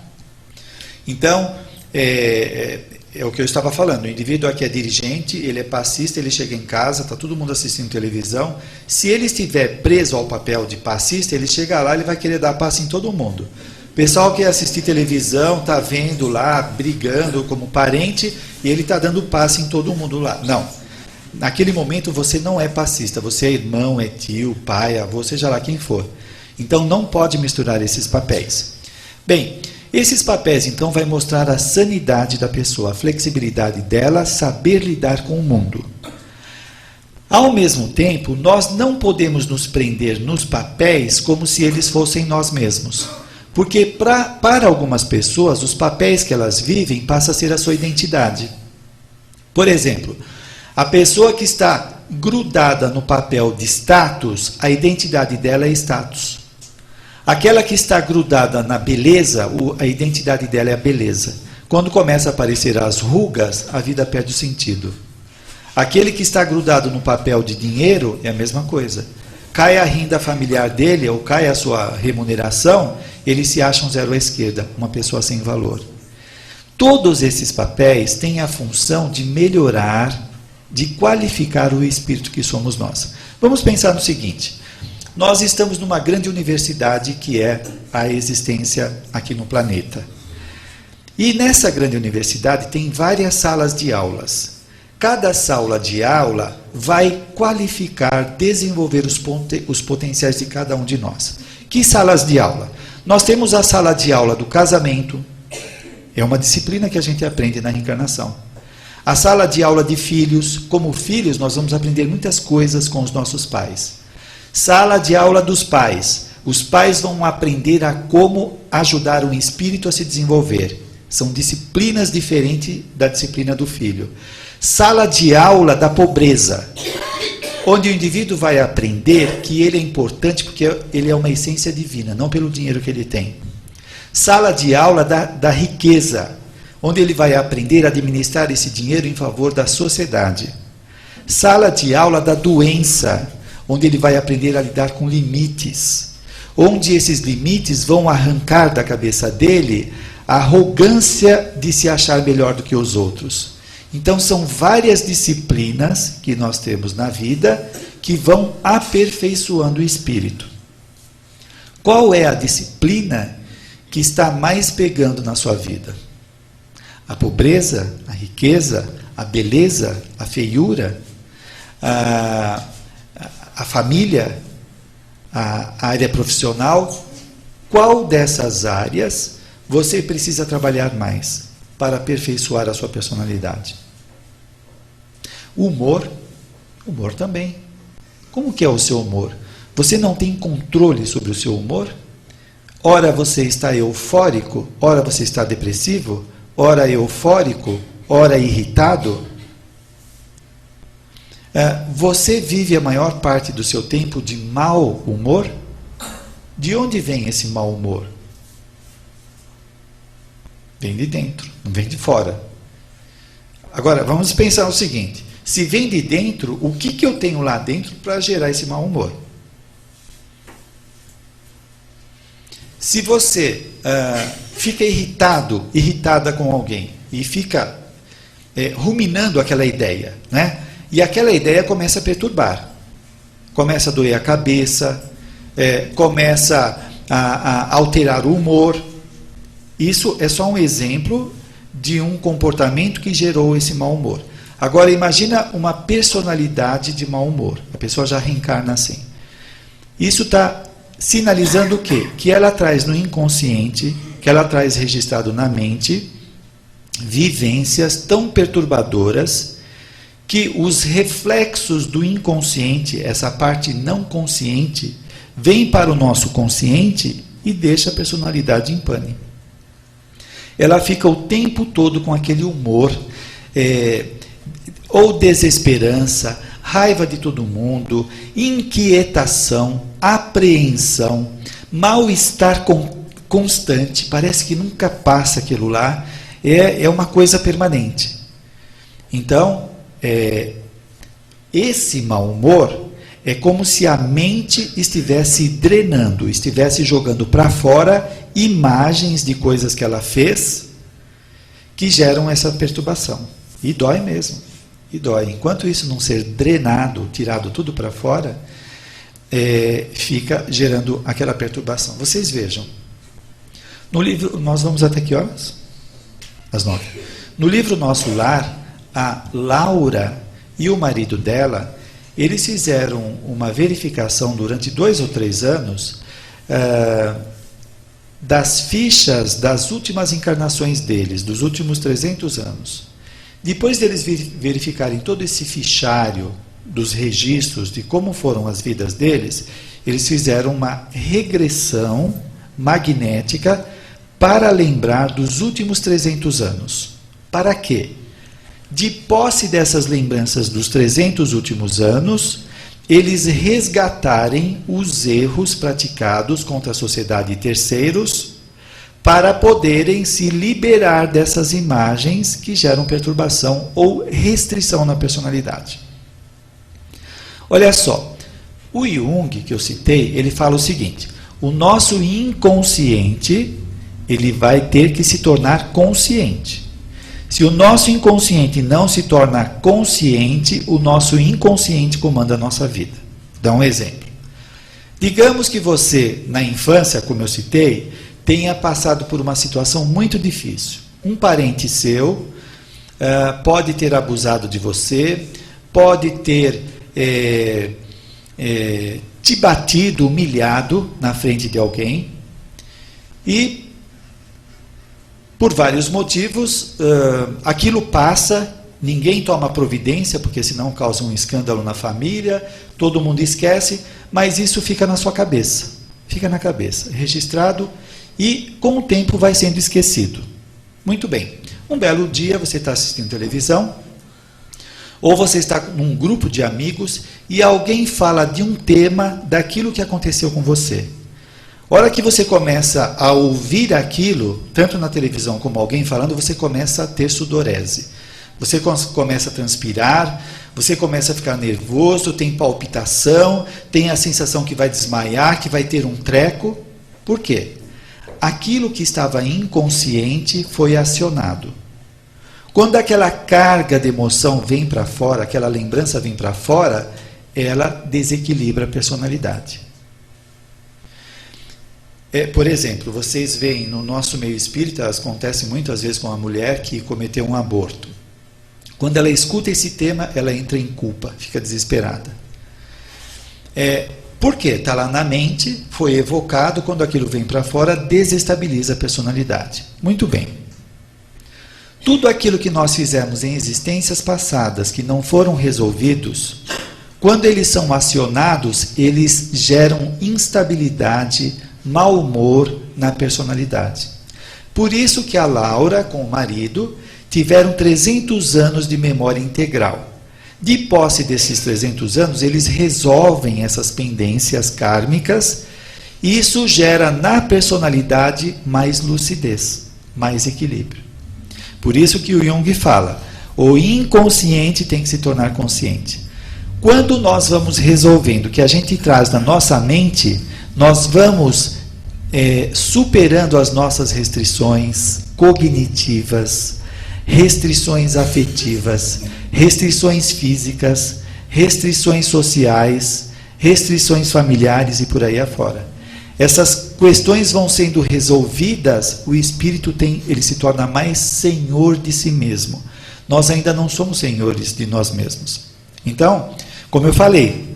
Então, é o que eu estava falando, o indivíduo aqui é dirigente, ele é passista, ele chega em casa, está todo mundo assistindo televisão, se ele estiver preso ao papel de passista, ele chega lá, ele vai querer dar passe em todo mundo. O pessoal que assistir televisão, está vendo lá, brigando como parente, e ele está dando passe em todo mundo lá. Não, naquele momento você não é passista, você é irmão, é tio, pai, avô, seja lá quem for. Então não pode misturar esses papéis. Bem, esses papéis, então, vai mostrar a sanidade da pessoa, a flexibilidade dela, saber lidar com o mundo. Ao mesmo tempo, nós não podemos nos prender nos papéis como se eles fossem nós mesmos. Porque, para algumas pessoas, os papéis que elas vivem passam a ser a sua identidade. Por exemplo, a pessoa que está grudada no papel de status, a identidade dela é status. Aquela que está grudada na beleza, a identidade dela é a beleza. Quando começa a aparecer as rugas, a vida perde o sentido. Aquele que está grudado no papel de dinheiro é a mesma coisa. Cai a renda familiar dele, ou cai a sua remuneração, ele se acha um zero à esquerda, uma pessoa sem valor. Todos esses papéis têm a função de melhorar, de qualificar o espírito que somos nós. Vamos pensar no seguinte. Nós estamos numa grande universidade que é a existência aqui no planeta. E nessa grande universidade tem várias salas de aulas. Cada sala de aula vai qualificar, desenvolver os potenciais de cada um de nós. Que salas de aula? Nós temos a sala de aula do casamento. É uma disciplina que a gente aprende na reencarnação. A sala de aula de filhos. Como filhos, nós vamos aprender muitas coisas com os nossos pais. Sala de aula dos pais. Os pais vão aprender a como ajudar um espírito a se desenvolver. São disciplinas diferentes da disciplina do filho. Sala de aula da pobreza, onde o indivíduo vai aprender que ele é importante porque ele é uma essência divina, não pelo dinheiro que ele tem. Sala de aula da riqueza, onde ele vai aprender a administrar esse dinheiro em favor da sociedade. Sala de aula da doença, onde ele vai aprender a lidar com limites, onde esses limites vão arrancar da cabeça dele a arrogância de se achar melhor do que os outros. Então são várias disciplinas que nós temos na vida que vão aperfeiçoando o espírito. Qual é a disciplina que está mais pegando na sua vida? A pobreza, a riqueza, a beleza, a feiura, a família, a área profissional? Qual dessas áreas você precisa trabalhar mais para aperfeiçoar a sua personalidade? O humor também. Como que é o seu humor? Você não tem controle sobre o seu humor? Ora você está eufórico, ora você está depressivo, ora eufórico, ora irritado. Você vive a maior parte do seu tempo de mau humor? De onde vem esse mau humor? Vem de dentro, não vem de fora. Agora, vamos pensar o seguinte. Se vem de dentro, o que eu tenho lá dentro para gerar esse mau humor? Se você fica irritada com alguém, e fica ruminando aquela ideia, né? E aquela ideia começa a perturbar. Começa a doer a cabeça, começa a alterar o humor. Isso é só um exemplo de um comportamento que gerou esse mau humor. Agora imagina uma personalidade de mau humor. A pessoa já reencarna assim. Isso está sinalizando o quê? Que ela traz no inconsciente, que ela traz registrado na mente, vivências tão perturbadoras que os reflexos do inconsciente, essa parte não consciente, vem para o nosso consciente e deixa a personalidade em pane. Ela fica o tempo todo com aquele humor, ou desesperança, raiva de todo mundo, inquietação, apreensão, mal-estar constante, parece que nunca passa aquilo lá, é uma coisa permanente. Então, esse mau humor é como se a mente estivesse drenando, estivesse jogando para fora imagens de coisas que ela fez que geram essa perturbação. E dói mesmo. E dói. Enquanto isso não ser drenado, tirado tudo para fora, fica gerando aquela perturbação. Vocês vejam. No livro, nós vamos até que horas? Às 9. No livro Nosso Lar, a Laura e o marido dela, eles fizeram uma verificação durante 2 ou 3 anos das fichas das últimas encarnações deles, dos últimos 300 anos. Depois deles verificarem todo esse fichário dos registros de como foram as vidas deles, eles fizeram uma regressão magnética para lembrar dos últimos 300 anos. Para quê? De posse dessas lembranças dos 300 últimos anos, eles resgatarem os erros praticados contra a sociedade e terceiros, para poderem se liberar dessas imagens que geram perturbação ou restrição na personalidade. Olha só, o Jung, que eu citei, ele fala o seguinte: o nosso inconsciente, ele vai ter que se tornar consciente. Se o nosso inconsciente não se torna consciente, o nosso inconsciente comanda a nossa vida. Dá um exemplo. Digamos que você, na infância, como eu citei, tenha passado por uma situação muito difícil. Um parente seu pode ter abusado de você, pode ter te batido, humilhado na frente de alguém, e por vários motivos, aquilo passa, ninguém toma providência, porque senão causa um escândalo na família, todo mundo esquece, mas isso fica na sua cabeça, fica na cabeça, registrado, e com o tempo vai sendo esquecido. Muito bem, um belo dia você está assistindo televisão, ou você está num grupo de amigos, e alguém fala de um tema daquilo que aconteceu com você. A hora que você começa a ouvir aquilo, tanto na televisão como alguém falando, você começa a ter sudorese. Você começa a transpirar, você começa a ficar nervoso, tem palpitação, tem a sensação que vai desmaiar, que vai ter um treco. Por quê? Aquilo que estava inconsciente foi acionado. Quando aquela carga de emoção vem para fora, aquela lembrança vem para fora, ela desequilibra a personalidade. Por exemplo, vocês veem no nosso meio espírita, acontece muitas vezes com a mulher que cometeu um aborto. Quando ela escuta esse tema, ela entra em culpa, fica desesperada. Por quê? Está lá na mente, foi evocado, quando aquilo vem para fora, desestabiliza a personalidade. Muito bem. Tudo aquilo que nós fizemos em existências passadas, que não foram resolvidos, quando eles são acionados, eles geram instabilidade, mau humor na personalidade. Por isso que a Laura, com o marido, tiveram 300 anos de memória integral. De posse desses 300 anos, eles resolvem essas pendências kármicas, e isso gera na personalidade mais lucidez, mais equilíbrio. Por isso que o Jung fala, o inconsciente tem que se tornar consciente. Quando nós vamos resolvendo o que a gente traz na nossa mente, nós vamos superando as nossas restrições cognitivas, restrições afetivas, restrições físicas, restrições sociais, restrições familiares e por aí afora. Essas questões vão sendo resolvidas, o espírito ele se torna mais senhor de si mesmo. Nós ainda não somos senhores de nós mesmos. Então, como eu falei,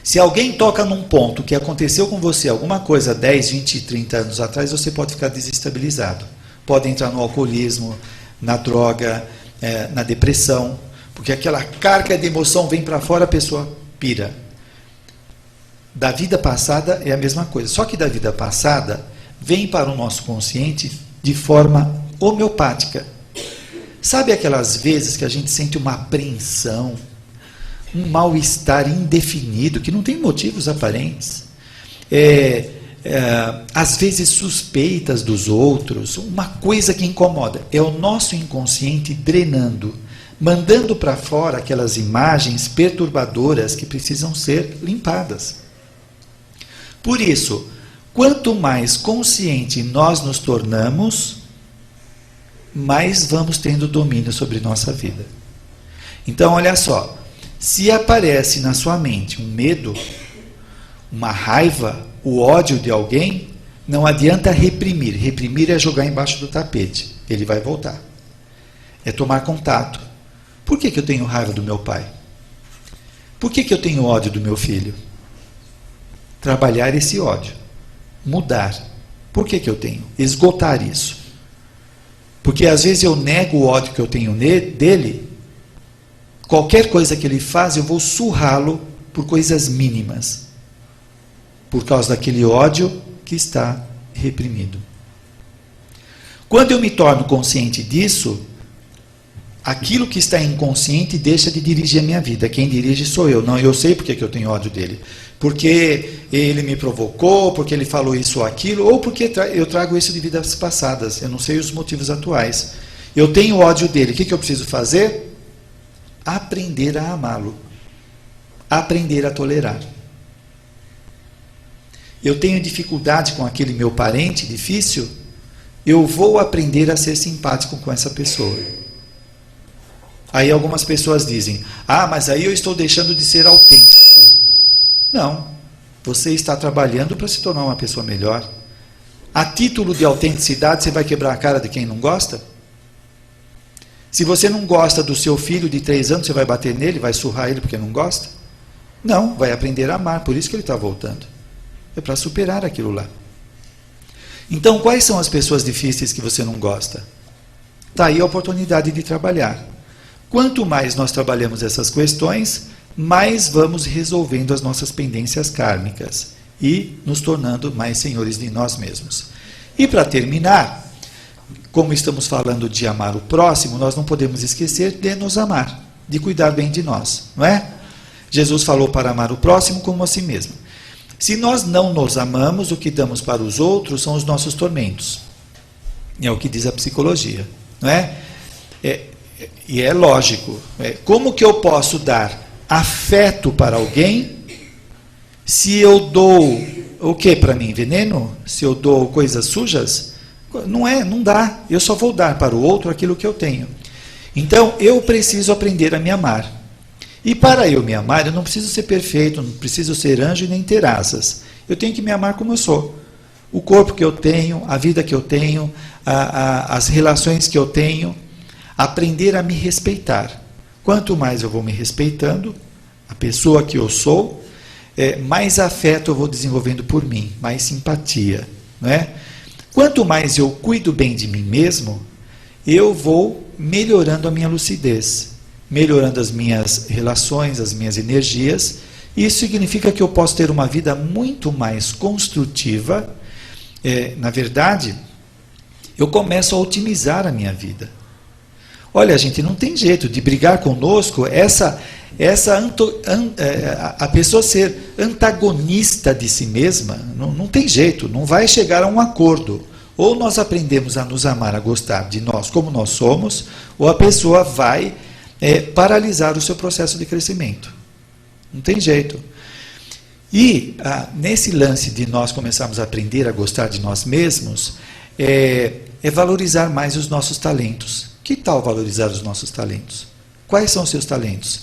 se alguém toca num ponto que aconteceu com você alguma coisa 10, 20, 30 anos atrás, você pode ficar desestabilizado. Pode entrar no alcoolismo, na droga, na depressão, porque aquela carga de emoção vem para fora, a pessoa pira. Da vida passada é a mesma coisa, só que da vida passada vem para o nosso consciente de forma homeopática. Sabe aquelas vezes que a gente sente uma apreensão, um mal-estar indefinido, que não tem motivos aparentes, às vezes suspeitas dos outros, uma coisa que incomoda, é o nosso inconsciente drenando, mandando para fora aquelas imagens perturbadoras que precisam ser limpadas. Por isso, quanto mais consciente nós nos tornamos, mais vamos tendo domínio sobre nossa vida. Então, olha só, se aparece na sua mente um medo, uma raiva, o ódio de alguém, não adianta reprimir. Reprimir é jogar embaixo do tapete. Ele vai voltar. É tomar contato. Por que eu tenho raiva do meu pai? Por que eu tenho ódio do meu filho? Trabalhar esse ódio. Mudar. Por que eu tenho? Esgotar isso. Porque às vezes eu nego o ódio que eu tenho dele. Qualquer coisa que ele faz, eu vou surrá-lo por coisas mínimas. Por causa daquele ódio que está reprimido. Quando eu me torno consciente disso, aquilo que está inconsciente deixa de dirigir a minha vida. Quem dirige sou eu. Não, eu sei porque que eu tenho ódio dele. Porque ele me provocou, porque ele falou isso ou aquilo, ou porque eu trago isso de vidas passadas. Eu não sei os motivos atuais. Eu tenho ódio dele. O que eu preciso fazer? Aprender a amá-lo. Aprender a tolerar. Eu tenho dificuldade com aquele meu parente difícil, eu vou aprender a ser simpático com essa pessoa. Aí algumas pessoas dizem, mas aí eu estou deixando de ser autêntico. Não, você está trabalhando para se tornar uma pessoa melhor. A título de autenticidade, você vai quebrar a cara de quem não gosta? Se você não gosta do seu filho de 3 anos, você vai bater nele, vai surrar ele porque não gosta? Não, vai aprender a amar, por isso que ele está voltando. É para superar aquilo lá. Então, quais são as pessoas difíceis que você não gosta? Está aí a oportunidade de trabalhar. Quanto mais nós trabalhamos essas questões, mais vamos resolvendo as nossas pendências kármicas e nos tornando mais senhores de nós mesmos. E para terminar, como estamos falando de amar o próximo, nós não podemos esquecer de nos amar, de cuidar bem de nós, não é? Jesus falou para amar o próximo como a si mesmo. Se nós não nos amamos, o que damos para os outros são os nossos tormentos. É o que diz a psicologia, não é? E é lógico. Como que eu posso dar afeto para alguém se eu dou o que para mim? Veneno? Se eu dou coisas sujas? Não dá. Eu só vou dar para o outro aquilo que eu tenho. Então, eu preciso aprender a me amar. E para eu me amar, eu não preciso ser perfeito, não preciso ser anjo e nem ter asas. Eu tenho que me amar como eu sou. O corpo que eu tenho, a vida que eu tenho, as relações que eu tenho. Aprender a me respeitar. Quanto mais eu vou me respeitando, a pessoa que eu sou, mais afeto eu vou desenvolvendo por mim, mais simpatia, não é? Quanto mais eu cuido bem de mim mesmo, eu vou melhorando a minha lucidez, melhorando as minhas relações, as minhas energias. Isso significa que eu posso ter uma vida muito mais construtiva. Na verdade, eu começo a otimizar a minha vida. Olha, gente, não tem jeito de brigar conosco, a pessoa ser antagonista de si mesma, não tem jeito, não vai chegar a um acordo. Ou nós aprendemos a nos amar, a gostar de nós como nós somos, ou a pessoa vai paralisar o seu processo de crescimento. Não tem jeito. E nesse lance de nós começarmos a aprender a gostar de nós mesmos, é valorizar mais os nossos talentos. Que tal valorizar os nossos talentos? Quais são os seus talentos?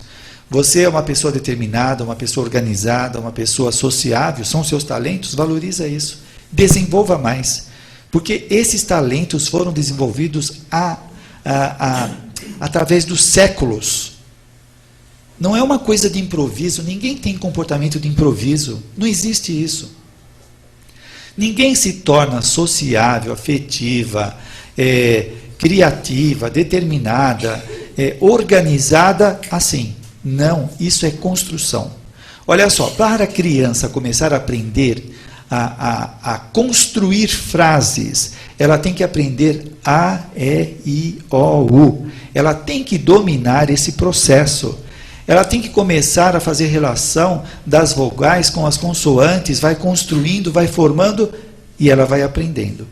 Você é uma pessoa determinada, uma pessoa organizada, uma pessoa sociável, são seus talentos? Valoriza isso. Desenvolva mais. Porque esses talentos foram desenvolvidos através dos séculos. Não é uma coisa de improviso. Ninguém tem comportamento de improviso. Não existe isso. Ninguém se torna sociável, afetiva, criativa, determinada, organizada assim. Não, isso é construção. Olha só, para a criança começar a aprender a construir frases, ela tem que aprender A, E, I, O, U. Ela tem que dominar esse processo. Ela tem que começar a fazer relação das vogais com as consoantes, vai construindo, vai formando e ela vai aprendendo.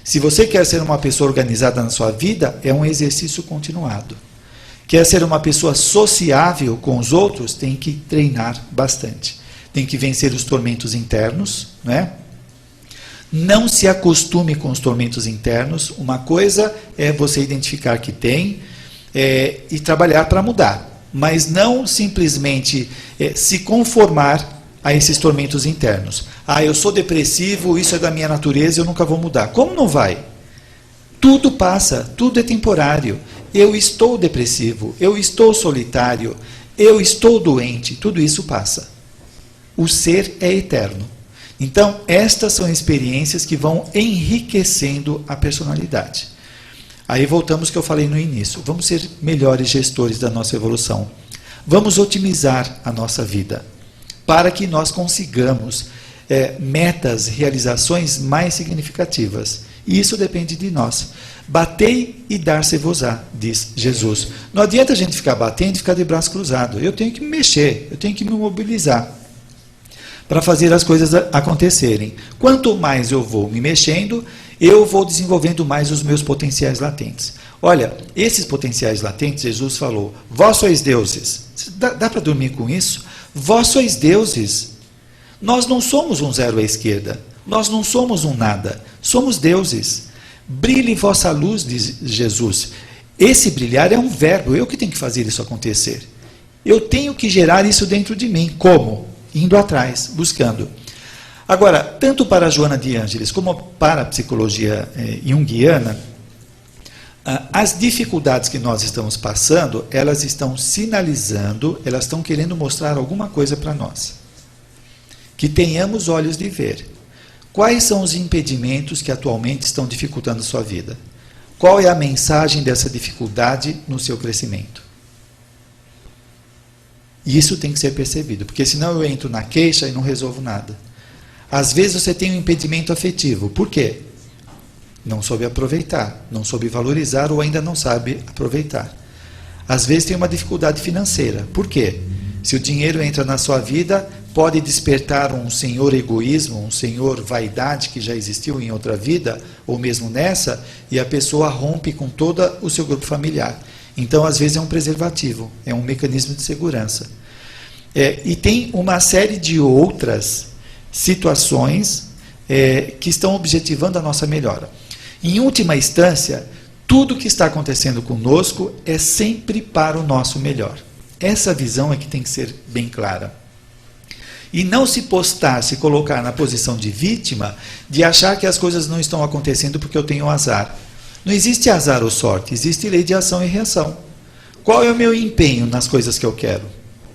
Se você quer ser uma pessoa organizada na sua vida, é um exercício continuado. Quer ser uma pessoa sociável com os outros, tem que treinar bastante. Tem que vencer os tormentos internos, né? Não se acostume com os tormentos internos. Uma coisa é você identificar que tem e trabalhar para mudar. Mas não simplesmente se conformar a esses tormentos internos. Eu sou depressivo, isso é da minha natureza, eu nunca vou mudar. Como não vai? Tudo passa, tudo é temporário. Eu estou depressivo, eu estou solitário, eu estou doente, tudo isso passa. O ser é eterno. Então, estas são experiências que vão enriquecendo a personalidade. Aí voltamos ao que eu falei no início. Vamos ser melhores gestores da nossa evolução. Vamos otimizar a nossa vida para que nós consigamos metas, realizações mais significativas. E isso depende de nós. Batei e dar-se-vos-á, diz Jesus. Não adianta a gente ficar batendo e ficar de braço cruzado. Eu tenho que me mexer, eu tenho que me mobilizar para fazer as coisas acontecerem. Quanto mais eu vou me mexendo, eu vou desenvolvendo mais os meus potenciais latentes. Olha, esses potenciais latentes, Jesus falou, vós sois deuses. Dá para dormir com isso? Vós sois deuses. Nós não somos um zero à esquerda. Nós não somos um nada. Somos deuses. Brilhe vossa luz, diz Jesus. Esse brilhar é um verbo. Eu que tenho que fazer isso acontecer. Eu tenho que gerar isso dentro de mim. Como? Indo atrás, buscando. Agora, tanto para a Joana de Ângeles como para a psicologia junguiana, as dificuldades que nós estamos passando, elas estão sinalizando, elas estão querendo mostrar alguma coisa para nós. Que tenhamos olhos de ver. Quais são os impedimentos que atualmente estão dificultando a sua vida? Qual é a mensagem dessa dificuldade no seu crescimento? Isso tem que ser percebido, porque senão eu entro na queixa e não resolvo nada. Às vezes você tem um impedimento afetivo. Por quê? Não soube aproveitar, não soube valorizar ou ainda não sabe aproveitar. Às vezes tem uma dificuldade financeira. Por quê? Se o dinheiro entra na sua vida, pode despertar um senhor egoísmo, um senhor vaidade que já existiu em outra vida, ou mesmo nessa, e a pessoa rompe com todo o seu grupo familiar. Então, às vezes, é um preservativo, é um mecanismo de segurança. E tem uma série de outras situações que estão objetivando a nossa melhora. Em última instância, tudo que está acontecendo conosco é sempre para o nosso melhor. Essa visão é que tem que ser bem clara. E não se postar, se colocar na posição de vítima, de achar que as coisas não estão acontecendo porque eu tenho azar. Não existe azar ou sorte, existe lei de ação e reação. Qual é o meu empenho nas coisas que eu quero?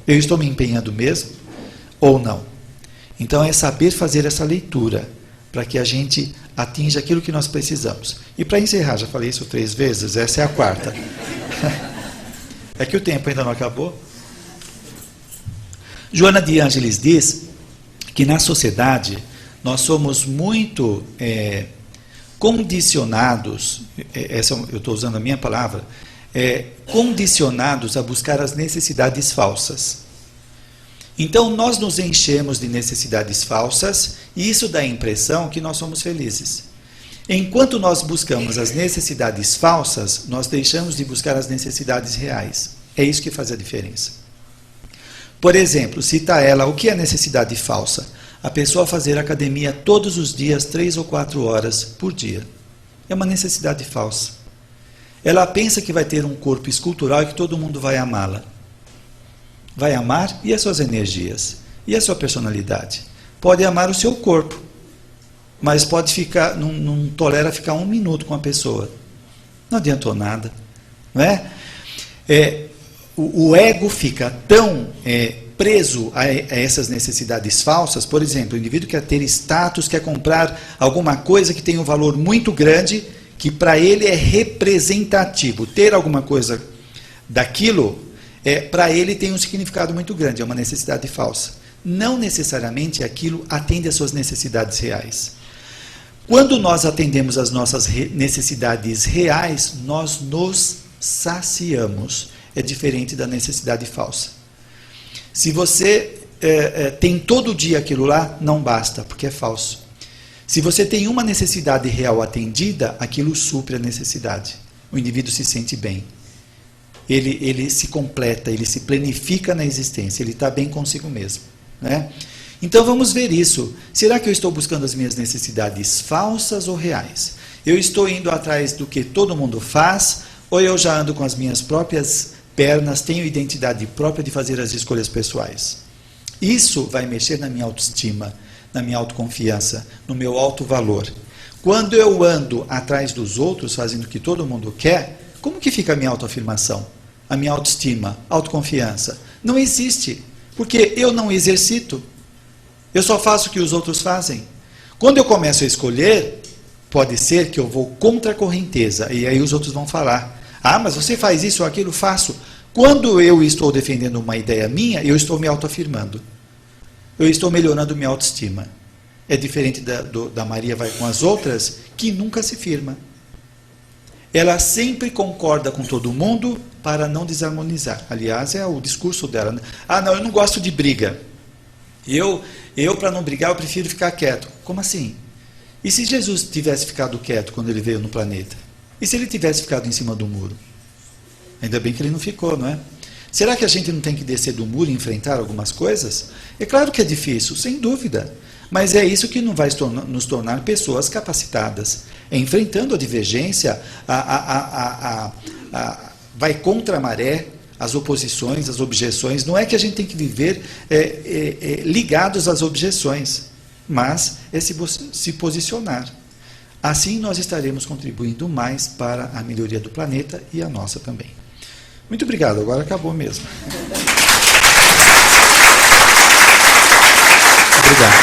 Eu estou me empenhando mesmo ou não? Então é saber fazer essa leitura, para que a gente atinja aquilo que nós precisamos. E para encerrar, já falei isso 3 vezes, essa é a 4ª. É que o tempo ainda não acabou. Joana de Ângeles diz que na sociedade nós somos muito condicionados, eu estou usando a minha palavra, condicionados a buscar as necessidades falsas. Então nós nos enchemos de necessidades falsas e isso dá a impressão que nós somos felizes. Enquanto nós buscamos as necessidades falsas, nós deixamos de buscar as necessidades reais. É isso que faz a diferença. Por exemplo, cita ela, o que é necessidade falsa? A pessoa fazer academia todos os dias, 3 ou 4 horas por dia. É uma necessidade falsa. Ela pensa que vai ter um corpo escultural e que todo mundo vai amá-la. Vai amar e as suas energias? E a sua personalidade? Pode amar o seu corpo. mas pode ficar, não tolera ficar 1 minuto com a pessoa. Não adiantou nada, não é? O ego fica tão preso a essas necessidades falsas. Por exemplo, o indivíduo quer ter status, quer comprar alguma coisa que tem um valor muito grande, que para ele é representativo. Ter alguma coisa daquilo, para ele tem um significado muito grande, é uma necessidade falsa. Não necessariamente aquilo atende às suas necessidades reais. Quando nós atendemos às nossas necessidades reais, nós nos saciamos. É diferente da necessidade falsa. Se você tem todo dia aquilo lá, não basta, porque é falso. Se você tem uma necessidade real atendida, aquilo supre a necessidade. O indivíduo se sente bem. Ele se completa, ele se planifica na existência, ele está bem consigo mesmo, né? Então vamos ver isso. Será que eu estou buscando as minhas necessidades falsas ou reais? Eu estou indo atrás do que todo mundo faz, ou eu já ando com as minhas próprias pernas, tenho identidade própria de fazer as escolhas pessoais? Isso vai mexer na minha autoestima, na minha autoconfiança, no meu alto valor. Quando eu ando atrás dos outros, fazendo o que todo mundo quer, como que fica a minha autoafirmação? A minha autoestima, autoconfiança? Não existe, porque eu não exercito. Eu só faço o que os outros fazem. Quando eu começo a escolher, pode ser que eu vou contra a correnteza, e aí os outros vão falar: ah, mas você faz isso ou aquilo? Faço. Quando eu estou defendendo uma ideia minha, eu estou me autoafirmando. Eu estou melhorando minha autoestima. É diferente da Maria vai com as outras, que nunca se firma. Ela sempre concorda com todo mundo para não desarmonizar. Aliás, é o discurso dela. Ah, não, eu não gosto de briga. Eu para não brigar, eu prefiro ficar quieto. Como assim? E se Jesus tivesse ficado quieto quando ele veio no planeta? E se ele tivesse ficado em cima do muro? Ainda bem que ele não ficou, não é? Será que a gente não tem que descer do muro e enfrentar algumas coisas? É claro que é difícil, sem dúvida. Mas é isso que não vai nos tornar pessoas capacitadas. É enfrentando a divergência, vai contra a maré, as oposições, as objeções. Não é que a gente tem que viver ligados às objeções, mas é se posicionar. Assim nós estaremos contribuindo mais para a melhoria do planeta e a nossa também. Muito obrigado, agora acabou mesmo. Obrigado.